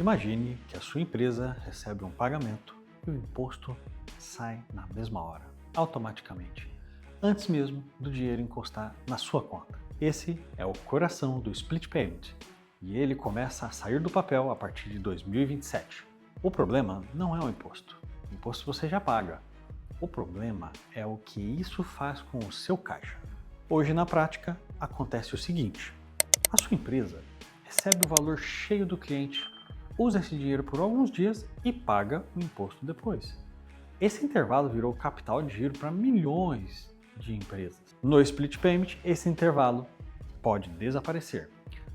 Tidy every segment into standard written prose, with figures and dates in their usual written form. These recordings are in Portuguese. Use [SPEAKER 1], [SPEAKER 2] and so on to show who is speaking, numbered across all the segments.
[SPEAKER 1] Imagine que a sua empresa recebe um pagamento e o imposto sai na mesma hora, automaticamente, antes mesmo do dinheiro encostar na sua conta. Esse é o coração do Split Payment e ele começa a sair do papel a partir de 2027. O problema não é o imposto. O imposto você já paga. O problema é o que isso faz com o seu caixa. Hoje, na prática, acontece o seguinte: a sua empresa recebe o valor cheio do cliente, usa esse dinheiro por alguns dias e paga o imposto depois. Esse intervalo virou capital de giro para milhões de empresas. No Split Payment, esse intervalo pode desaparecer.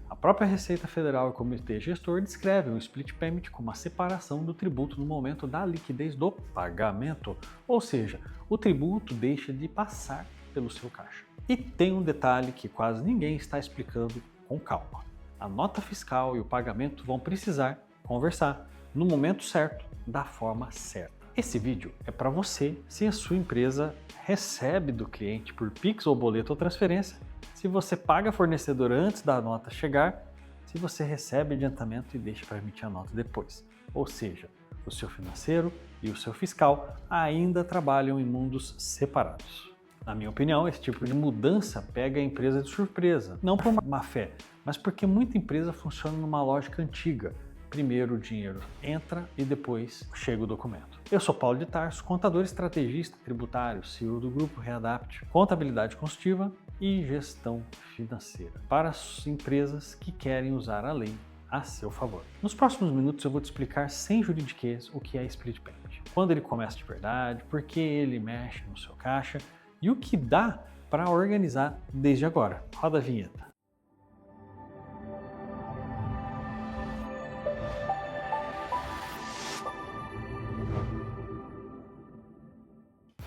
[SPEAKER 1] A própria Receita Federal e o Comitê Gestor descrevem o Split Payment como a separação do tributo no momento da liquidez do pagamento, ou seja, o tributo deixa de passar pelo seu caixa. E tem um detalhe que quase ninguém está explicando com calma. A nota fiscal e o pagamento vão precisar conversar no momento certo, da forma certa. Esse vídeo é para você se a sua empresa recebe do cliente por Pix ou boleto ou transferência, se você paga a fornecedora antes da nota chegar, se você recebe adiantamento e deixa para emitir a nota depois. Ou seja, o seu financeiro e o seu fiscal ainda trabalham em mundos separados. Na minha opinião, esse tipo de mudança pega a empresa de surpresa, não por má fé, mas porque muita empresa funciona numa lógica antiga. Primeiro o dinheiro entra e depois chega o documento. Eu sou Paulo de Tarso, contador estrategista tributário, CEO do Grupo Readapt, Contabilidade Consultiva e Gestão Financeira, para as empresas que querem usar a lei a seu favor. Nos próximos minutos eu vou te explicar sem juridiquês o que é Split Payment, quando ele começa de verdade, por que ele mexe no seu caixa e o que dá para organizar desde agora. Roda a vinheta.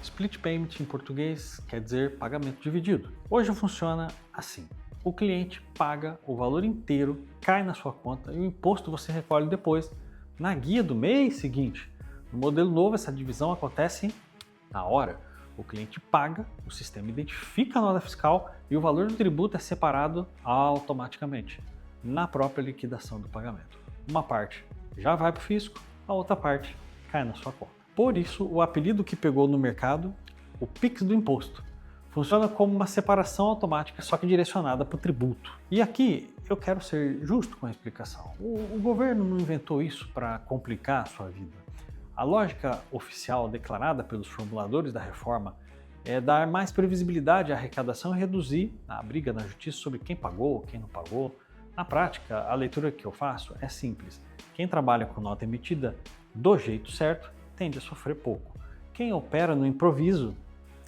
[SPEAKER 1] Split Payment em português quer dizer pagamento dividido. Hoje funciona assim: o cliente paga o valor inteiro, cai na sua conta e o imposto você recolhe depois na guia do mês seguinte. No modelo novo, essa divisão acontece na hora. O cliente paga, o sistema identifica a nota fiscal e o valor do tributo é separado automaticamente na própria liquidação do pagamento. Uma parte já vai para o fisco, a outra parte cai na sua conta. Por isso, o apelido que pegou no mercado, o Pix do imposto, funciona como uma separação automática, só que direcionada para o tributo. E aqui eu quero ser justo com a explicação. O governo não inventou isso para complicar a sua vida. A lógica oficial declarada pelos formuladores da reforma é dar mais previsibilidade à arrecadação e reduzir a briga na justiça sobre quem pagou, quem não pagou. Na prática, a leitura que eu faço é simples. Quem trabalha com nota emitida do jeito certo tende a sofrer pouco. Quem opera no improviso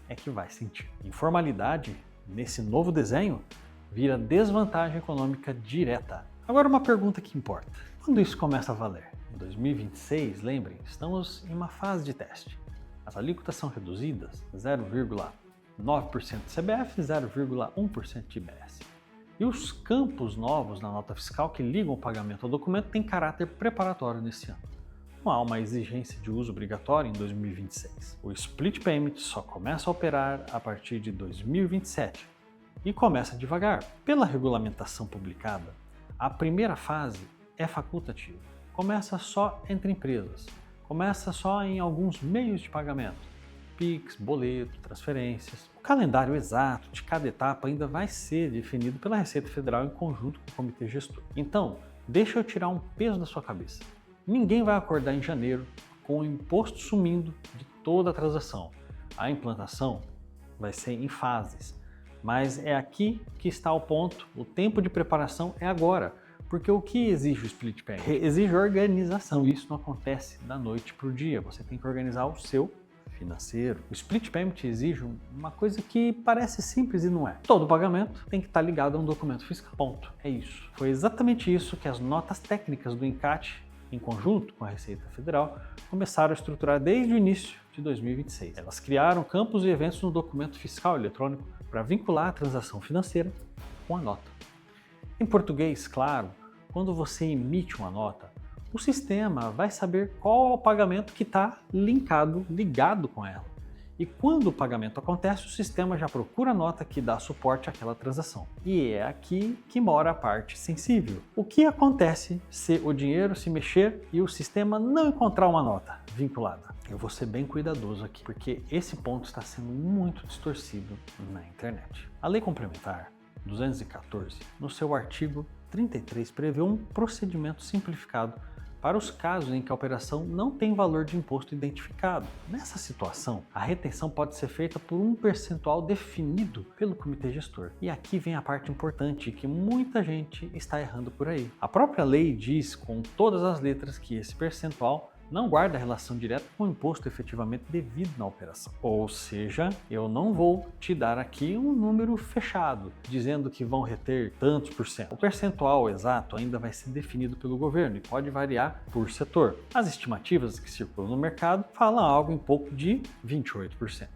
[SPEAKER 1] é que vai sentir. Informalidade, nesse novo desenho, vira desvantagem econômica direta. Agora uma pergunta que importa. Quando isso começa a valer? Em 2026, lembrem, estamos em uma fase de teste. As alíquotas são reduzidas 0,9% de CBF e 0,1% de IBS. E os campos novos na nota fiscal que ligam o pagamento ao documento têm caráter preparatório nesse ano. Não há uma exigência de uso obrigatório em 2026. O Split Payment só começa a operar a partir de 2027 e começa devagar. Pela regulamentação publicada, a primeira fase é facultativa. Começa só entre empresas, começa só em alguns meios de pagamento, Pix, boleto, transferências. O calendário exato de cada etapa ainda vai ser definido pela Receita Federal em conjunto com o Comitê Gestor. Então, deixa eu tirar um peso da sua cabeça. Ninguém vai acordar em janeiro com o imposto sumindo de toda a transação. A implantação vai ser em fases, mas é aqui que está o ponto. O tempo de preparação é agora, porque o que exige o Split Payment? Exige organização. Isso não acontece da noite para o dia. Você tem que organizar o seu financeiro. O Split Payment exige uma coisa que parece simples e não é. Todo pagamento tem que estar ligado a um documento fiscal. Ponto. É isso. Foi exatamente isso que as notas técnicas do ENCAT, em conjunto com a Receita Federal, começaram a estruturar desde o início de 2026. Elas criaram campos e eventos no documento fiscal eletrônico para vincular a transação financeira com a nota. Em português, claro, quando você emite uma nota, o sistema vai saber qual é o pagamento que está ligado com ela. E quando o pagamento acontece, o sistema já procura a nota que dá suporte àquela transação. E é aqui que mora a parte sensível. O que acontece se o dinheiro se mexer e o sistema não encontrar uma nota vinculada? Eu vou ser bem cuidadoso aqui, porque esse ponto está sendo muito distorcido na internet. A Lei Complementar 214, no seu artigo 33, prevê um procedimento simplificado para os casos em que a operação não tem valor de imposto identificado. Nessa situação, a retenção pode ser feita por um percentual definido pelo comitê gestor. E aqui vem a parte importante que muita gente está errando por aí. A própria lei diz com todas as letras que esse percentual não guarda relação direta com o imposto efetivamente devido na operação. Ou seja, eu não vou te dar aqui um número fechado, dizendo que vão reter tantos por cento. O percentual exato ainda vai ser definido pelo governo e pode variar por setor. As estimativas que circulam no mercado falam algo em pouco de 28%.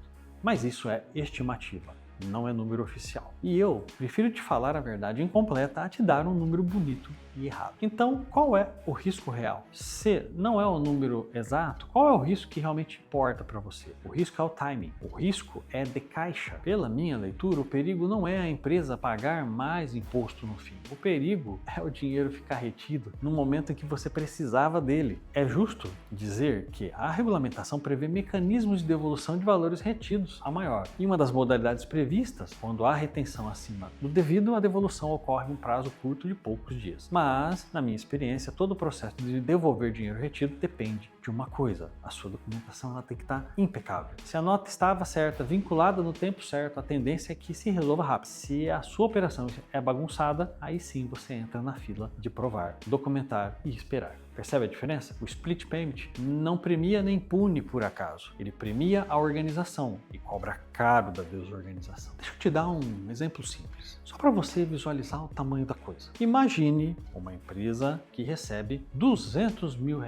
[SPEAKER 1] Mas isso é estimativa, não é número oficial. E eu prefiro te falar a verdade incompleta a te dar um número bonito e errado. Então, qual é o risco real? Se não é o número exato, qual é o risco que realmente importa para você? O risco é o timing. O risco é de caixa. Pela minha leitura, o perigo não é a empresa pagar mais imposto no fim. O perigo é o dinheiro ficar retido no momento em que você precisava dele. É justo dizer que a regulamentação prevê mecanismos de devolução de valores retidos a maior. E uma das modalidades previstas, quando há retenção acima do devido, a devolução ocorre em um prazo curto de poucos dias. Mas, na minha experiência, todo o processo de devolver dinheiro retido depende de uma coisa: a sua documentação ela tem que estar impecável. Se a nota estava certa, vinculada no tempo certo, a tendência é que se resolva rápido. Se a sua operação é bagunçada, aí sim você entra na fila de provar, documentar e esperar. Percebe a diferença? O split payment não premia nem pune por acaso. Ele premia a organização e cobra caro da desorganização. Deixa eu te dar um exemplo simples, só para você visualizar o tamanho da coisa. Imagine uma empresa que recebe R$200 mil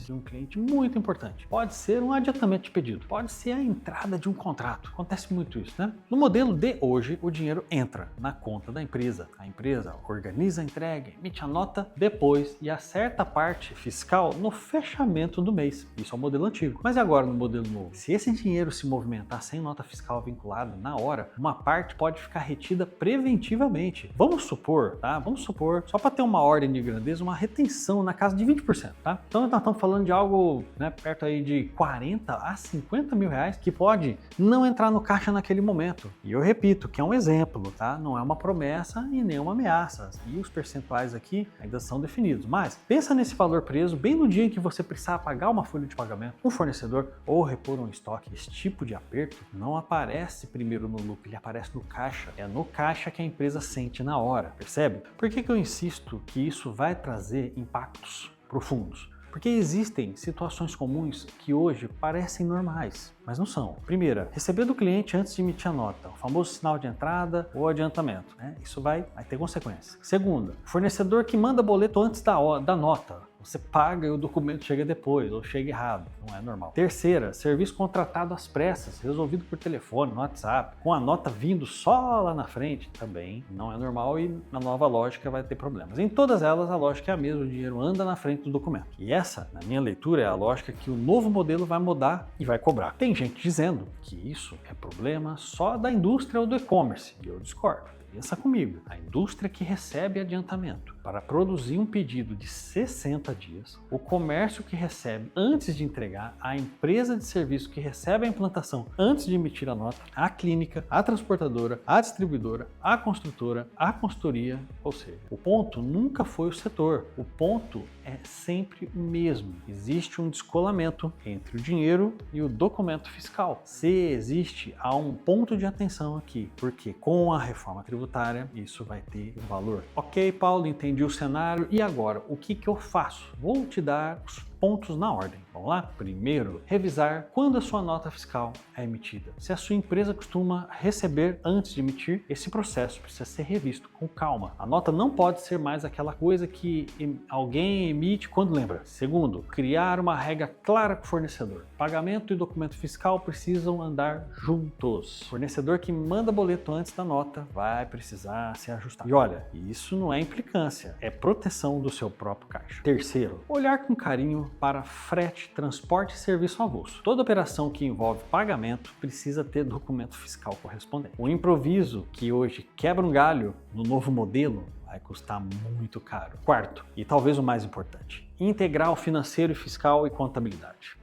[SPEAKER 1] de um cliente muito importante. Pode ser um adiantamento de pedido, pode ser a entrada de um contrato. Acontece muito isso, né? No modelo de hoje, o dinheiro entra na conta da empresa. A empresa organiza a entrega, emite a nota depois e acerta a parte fiscal no fechamento do mês. Isso é o modelo antigo. Mas e agora no modelo novo? Se esse dinheiro se movimentar sem nota fiscal vinculada na hora, uma parte pode ficar retida preventivamente. Vamos supor, tá? Vamos supor, só para ter uma ordem de grandeza, uma retenção na casa de 20%, tá? Então nós estamos falando de algo, né, perto aí de 40 a 50 mil reais que pode não entrar no caixa naquele momento. E eu repito que é um exemplo, tá? Não é uma promessa e nem uma ameaça. E os percentuais aqui ainda são definidos. Mas pensa nesse valor preso bem no dia em que você precisar pagar uma folha de pagamento, um fornecedor ou repor um estoque. Esse tipo de aperto não aparece primeiro no lucro, ele aparece no caixa. É no caixa que a empresa sente na hora, percebe? Por que eu insisto que isso vai trazer impactos profundos? Porque existem situações comuns que hoje parecem normais, mas não são. Primeira, receber do cliente antes de emitir a nota, o famoso sinal de entrada ou adiantamento, né? Isso vai ter consequências. Segunda, fornecedor que manda boleto antes da nota. Você paga e o documento chega depois, ou chega errado, não é normal. Terceira, serviço contratado às pressas, resolvido por telefone, no WhatsApp, com a nota vindo só lá na frente, também não é normal e na nova lógica vai ter problemas. Em todas elas, a lógica é a mesma, o dinheiro anda na frente do documento. E essa, na minha leitura, é a lógica que o novo modelo vai mudar e vai cobrar. Tem gente dizendo que isso é problema só da indústria ou do e-commerce, e eu discordo. Pensa comigo, a indústria que recebe adiantamento para produzir um pedido de 60 dias, o comércio que recebe antes de entregar, a empresa de serviço que recebe a implantação antes de emitir a nota, a clínica, a transportadora, a distribuidora, a construtora, a consultoria, ou seja, o ponto nunca foi o setor, o ponto é sempre o mesmo. Existe um descolamento entre o dinheiro e o documento fiscal. Se existe, há um ponto de atenção aqui, porque com a reforma tributária isso vai ter valor. Ok, Paulo, entendi o cenário e agora o que eu faço? Vou te dar os pontos na ordem. Vamos lá? Primeiro, revisar quando a sua nota fiscal é emitida. Se a sua empresa costuma receber antes de emitir, esse processo precisa ser revisto com calma. A nota não pode ser mais aquela coisa que alguém emite quando lembra. Segundo, criar uma regra clara com o fornecedor. Pagamento e documento fiscal precisam andar juntos. O fornecedor que manda boleto antes da nota vai precisar se ajustar. E olha, isso não é implicância, é proteção do seu próprio caixa. Terceiro, olhar com carinho exemplo, para frete, transporte e serviço avulso. Toda operação que envolve pagamento precisa ter documento fiscal correspondente. O improviso que hoje quebra um galho no novo modelo vai custar muito caro. Quarto, e talvez o mais importante, integrar o financeiro, fiscal e contabilidade.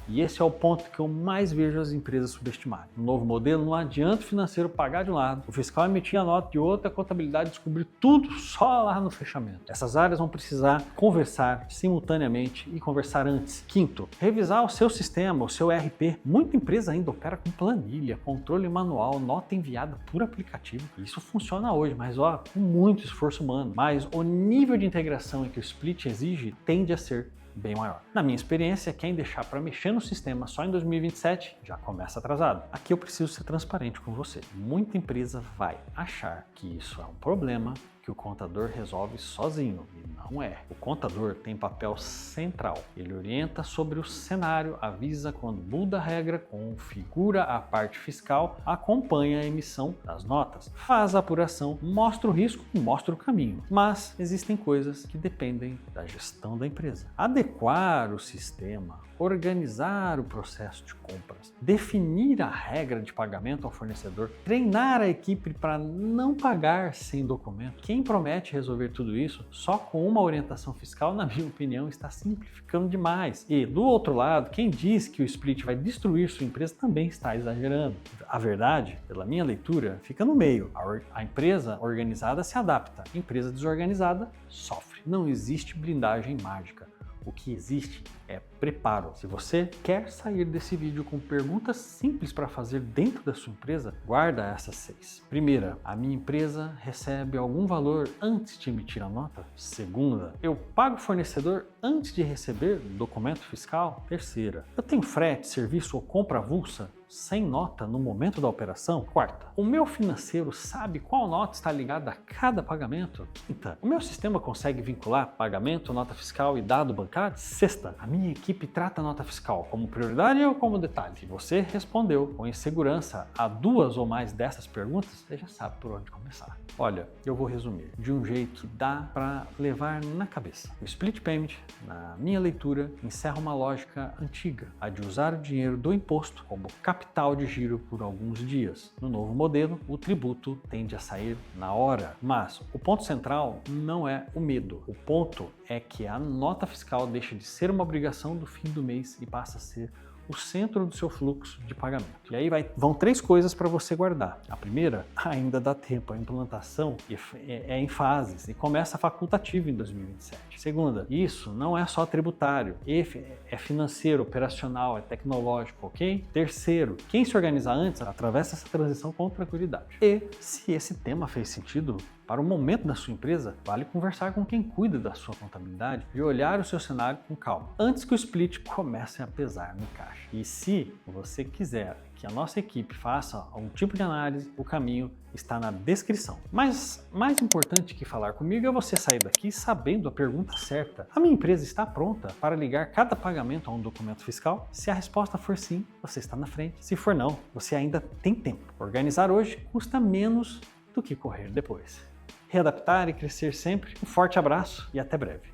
[SPEAKER 1] E esse é o ponto que eu mais vejo as empresas subestimarem. No novo modelo, não adianta o financeiro pagar de um lado, o fiscal emitir a nota de outro, a contabilidade descobrir tudo só lá no fechamento. Essas áreas vão precisar conversar simultaneamente e conversar antes. Quinto, revisar o seu sistema, o seu ERP. Muita empresa ainda opera com planilha, controle manual, nota enviada por aplicativo. Isso funciona hoje, mas com muito esforço humano. Mas o nível de integração que o Split exige tende a ser bem maior. Na minha experiência, quem deixar para mexer no sistema só em 2027 já começa atrasado. Aqui eu preciso ser transparente com você. Muita empresa vai achar que isso é um problema que o contador resolve sozinho, e não é. O contador tem papel central. Ele orienta sobre o cenário, avisa quando muda a regra, configura a parte fiscal, acompanha a emissão das notas, faz a apuração, mostra o risco e mostra o caminho. Mas existem coisas que dependem da gestão da empresa. Adequar o sistema, organizar o processo de compras, definir a regra de pagamento ao fornecedor, treinar a equipe para não pagar sem documento. Quem promete resolver tudo isso só com uma orientação fiscal, na minha opinião, está simplificando demais. E, do outro lado, quem diz que o Split vai destruir sua empresa também está exagerando. A verdade, pela minha leitura, fica no meio. A empresa organizada se adapta, a empresa desorganizada sofre. Não existe blindagem mágica. O que existe é preparo. Se você quer sair desse vídeo com perguntas simples para fazer dentro da sua empresa, guarda essas 6. Primeira, a minha empresa recebe algum valor antes de emitir a nota? Segunda, eu pago o fornecedor antes de receber documento fiscal? Terceira, eu tenho frete, serviço ou compra avulsa sem nota no momento da operação? Quarta, o meu financeiro sabe qual nota está ligada a cada pagamento? Quinta, o meu sistema consegue vincular pagamento, nota fiscal e dado bancário? Sexta, a minha equipe trata a nota fiscal como prioridade ou como detalhe? Se você respondeu com insegurança a 2 ou mais dessas perguntas, você já sabe por onde começar. Olha, eu vou resumir de um jeito que dá para levar na cabeça. O Split Payment, na minha leitura, encerra uma lógica antiga, a de usar o dinheiro do imposto como capital de giro por alguns dias. No novo modelo, o tributo tende a sair na hora. Mas o ponto central não é o medo. O ponto é que a nota fiscal deixa de ser uma obrigação do fim do mês e passa a ser o centro do seu fluxo de pagamento. E aí vão 3 coisas para você guardar. A primeira, ainda dá tempo, a implantação é em fases e começa facultativo em 2027. Segunda, isso não é só tributário, é financeiro, operacional, é tecnológico, ok? Terceiro, quem se organizar antes atravessa essa transição com tranquilidade. E se esse tema fez sentido para o momento da sua empresa, vale conversar com quem cuida da sua contabilidade e olhar o seu cenário com calma, antes que o Split comece a pesar no caixa. E se você quiser que a nossa equipe faça algum tipo de análise, o caminho está na descrição. Mas mais importante que falar comigo é você sair daqui sabendo a pergunta certa. A minha empresa está pronta para ligar cada pagamento a um documento fiscal? Se a resposta for sim, você está na frente. Se for não, você ainda tem tempo. Organizar hoje custa menos do que correr depois. Readaptar e crescer sempre. Um forte abraço e até breve.